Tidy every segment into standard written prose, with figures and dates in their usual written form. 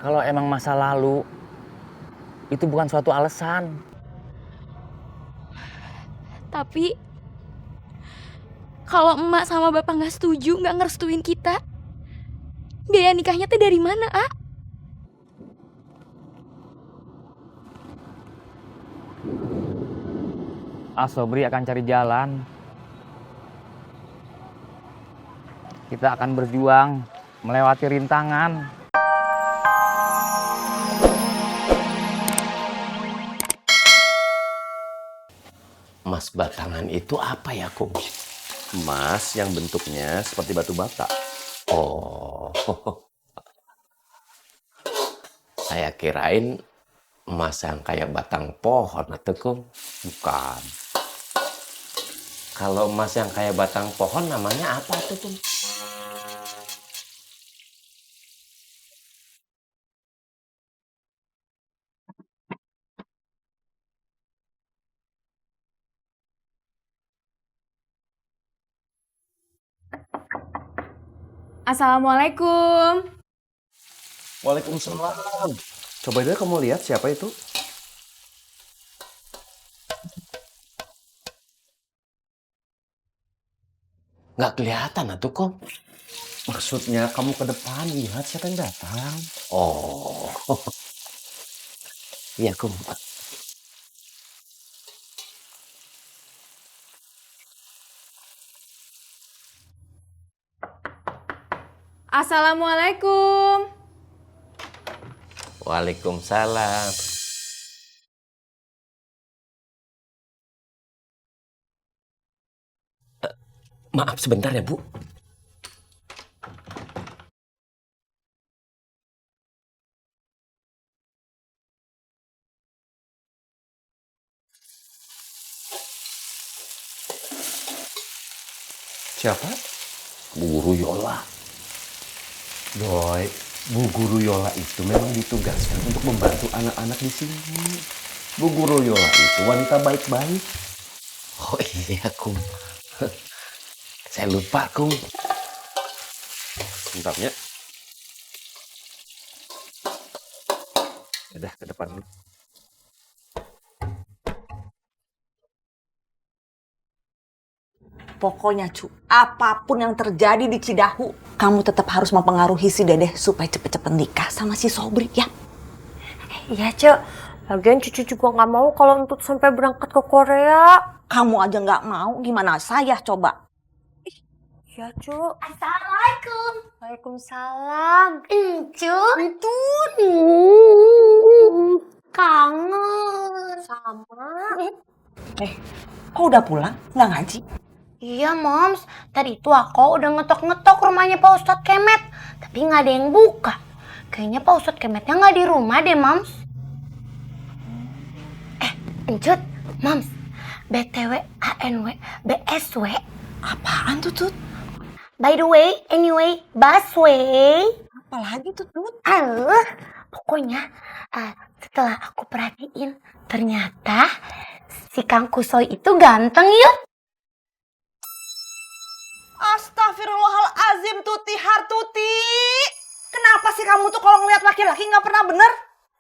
Kalau emang masa lalu itu bukan suatu alasan. Tapi kalau emak sama bapak nggak setuju, nggak ngerestuin kita, biaya nikahnya teh dari mana, ah? Sobri akan cari jalan. Kita akan berjuang melewati rintangan. Emas batangan itu apa ya, Kum? Emas yang bentuknya seperti batu bata. Oh, saya kirain emas yang kayak batang pohon atau, Kum? Bukan. Kalau emas yang kayak batang pohon namanya apa tuh, Kum? Assalamualaikum. Waalaikumsalam. Coba deh kamu lihat siapa itu. Nggak kelihatan atuh, Kum. Maksudnya kamu ke depan lihat siapa yang datang. Oh, iya, Kum. Assalamualaikum. Waalaikumsalam. Maaf sebentar ya, Bu. Siapa? Bu Guru Yola. Boy, Bu Guru Yola itu memang ditugaskan untuk membantu anak-anak di sini. Bu Guru Yola itu wanita baik-baik. Oh iya, Kum. Saya lupa, Kum. Bentarnya. Udah ke depan dulu. Pokoknya Cu, apapun yang terjadi di Cidahu, kamu tetap harus mempengaruhi si Dedeh supaya cepet-cepet nikah sama si Sobri ya. Iya, Cek. Lagian Cucu juga nggak mau kalau Entut sampai berangkat ke Korea. Kamu aja nggak mau, gimana saya coba? Iya, Cuk. Assalamualaikum. Waalaikumsalam. Entut. Kangen. Sama. Kok udah pulang? Nggak ngaji? Iya, Moms. Tadi itu aku udah ngetok-ngetok rumahnya Pak Ustadz Kemet. Tapi nggak ada yang buka. Kayaknya Pak Ustadz Kemetnya nggak di rumah deh, Moms. Encut, Moms. BTW, ANW, BSW. Apaan tuh Tut? By the way, anyway, busway. Apalagi tuh Tut? Pokoknya setelah aku perhatiin, ternyata si Kang Kusoy itu ganteng yuk. Astagfirullahalazim Tuti Hartuti. Kenapa sih kamu tuh kalau ngeliat laki-laki nggak pernah bener?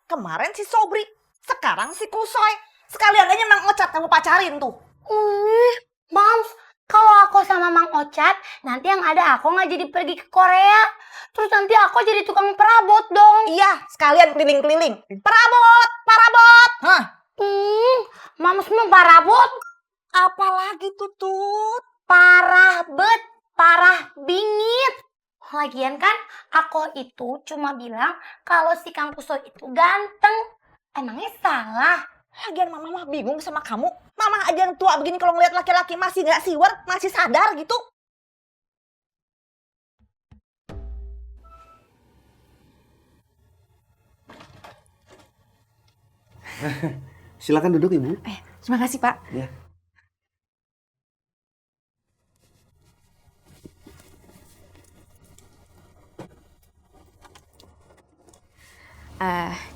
Kemarin si Sobri, sekarang si Kusoy. Sekalian aja Mang Ocat kamu pacarin tuh. Moms, kalau aku sama Mang Ocat, nanti yang ada aku nggak jadi pergi ke Korea. Terus nanti aku jadi tukang perabot dong. Iya, sekalian keliling-keliling. Perabot, parabot. Hah? Moms mau parabot? Apalagi tuh Tut? Parah bet, parah bingit. Lagian kan aku itu cuma bilang kalau si Kang Kusoy itu ganteng. Emangnya salah? Lagian mama mah bingung sama kamu. Mama aja yang tua begini kalau ngeliat laki-laki masih nggak siwer, masih sadar gitu. Silakan duduk, Ibu. Terima kasih, Pak. Ya.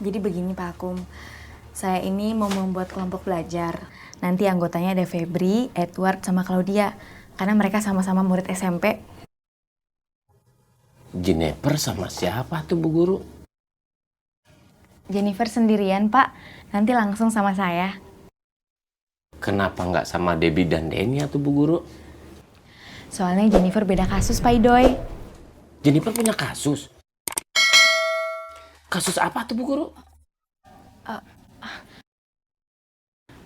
Jadi begini Pak Akum, saya ini mau membuat kelompok belajar. Nanti anggotanya ada Febri, Edward, sama Claudia. Karena mereka sama-sama murid SMP. Jennifer sama siapa tuh, Bu Guru? Jennifer sendirian, Pak. Nanti langsung sama saya. Kenapa nggak sama Debbie dan Denny atau Bu Guru? Soalnya Jennifer beda kasus, Pak Idoy. Jennifer punya kasus. Kasus apa tuh Bu Guru?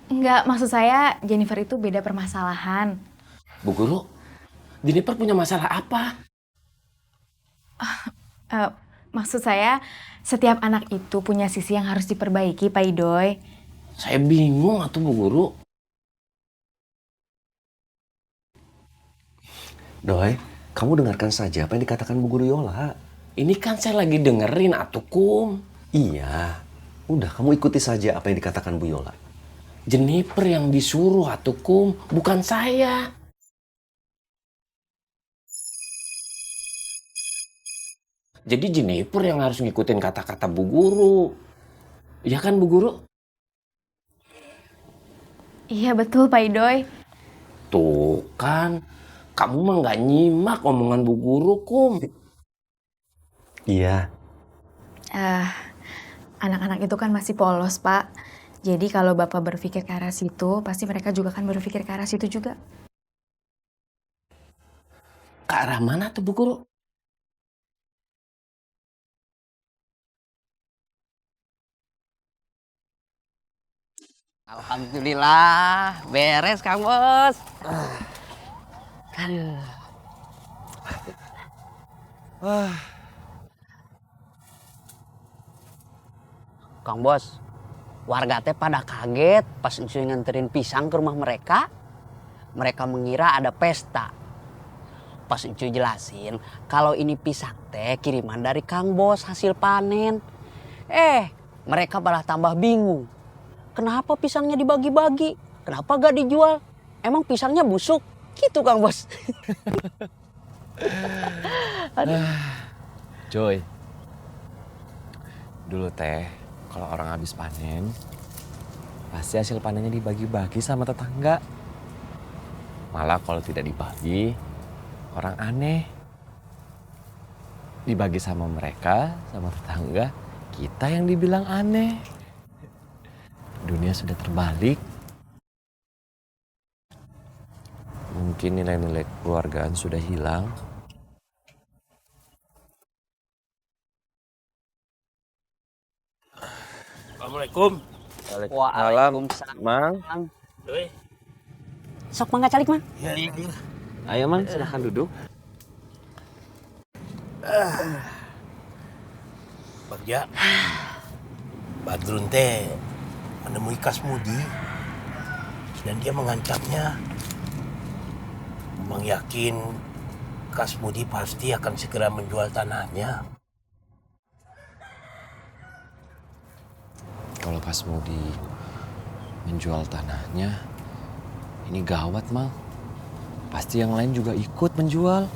Enggak, maksud saya Jennifer itu beda permasalahan. Bu Guru, Jennifer punya masalah apa? Maksud saya, setiap anak itu punya sisi yang harus diperbaiki, Pak Idoy. Saya bingung atuh Bu Guru. Doi, kamu dengarkan saja apa yang dikatakan Bu Guru Yola. Ini kan saya lagi dengerin atuh Kum. Iya, udah kamu ikuti saja apa yang dikatakan Bu Yola. Jennifer yang disuruh atuh Kum, bukan saya. Jadi Jennifer yang harus ngikutin kata-kata Bu Guru. Iya kan Bu Guru? Iya betul, Pak Idoy. Tuh kan, kamu mah nggak nyimak omongan Bu Guru Kum. Iya. Anak-anak itu kan masih polos, Pak. Jadi kalau Bapak berpikir ke arah situ, pasti mereka juga akan berpikir ke arah situ juga. Ke arah mana tuh Bu Guru? Alhamdulillah, beres Kang Bos. Aduh. Kang Bos, warga teh pada kaget pas Encuy nganterin pisang ke rumah mereka. Mereka mengira ada pesta. Pas Encuy jelasin kalau ini pisang teh kiriman dari Kang Bos hasil panen. Mereka malah tambah bingung. Kenapa pisangnya dibagi-bagi? Kenapa gak dijual? Emang pisangnya busuk? Gitu Kang Bos. Joy, dulu teh kalau orang habis panen, pasti hasil panennya dibagi-bagi sama tetangga. Malah kalau tidak dibagi, orang aneh. Dibagi sama mereka, sama tetangga, kita yang dibilang aneh. Dunia sudah terbalik. Mungkin nilai-nilai kekeluargaan sudah hilang. Assalamualaikum. Waalaikumsalam. Mang. Sok mangga calik Mang. Iya. Ayo Mang, silahkan duduk. Bagja. Badrun teh menemui Kasmudi dan dia mengancamnya. Memang yakin Kasmudi pasti akan segera menjual tanahnya. Kalau Kasmudi menjual tanahnya, ini gawat Mang. Pasti yang lain juga ikut menjual.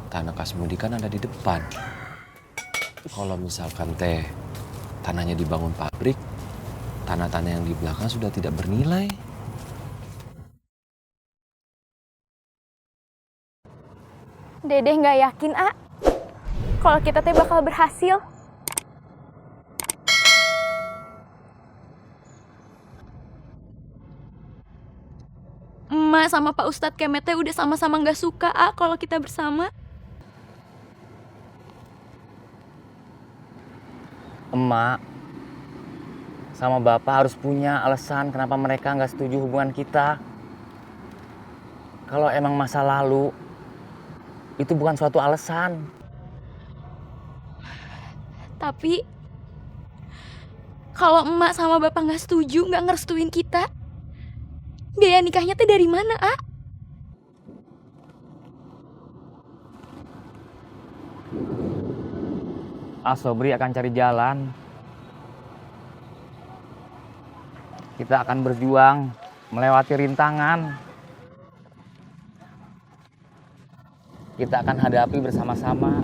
Tanah Kasmudi kan ada di depan. Kalau misalkan teh tanahnya dibangun pabrik, tanah-tanah yang di belakang sudah tidak bernilai. Dedeh nggak yakin, kalau kita teh bakal berhasil. Emak sama Pak Ustadz Kemet teh udah sama-sama nggak suka, kalau kita bersama. Emak sama bapak harus punya alasan kenapa mereka nggak setuju hubungan kita. Kalau emang masa lalu, itu bukan suatu alasan. Tapi kalau emak sama bapak nggak setuju, nggak ngerestuin kita, biaya nikahnya teh dari mana, Sobri akan cari jalan. Kita akan berjuang melewati rintangan. Kita akan hadapi bersama-sama.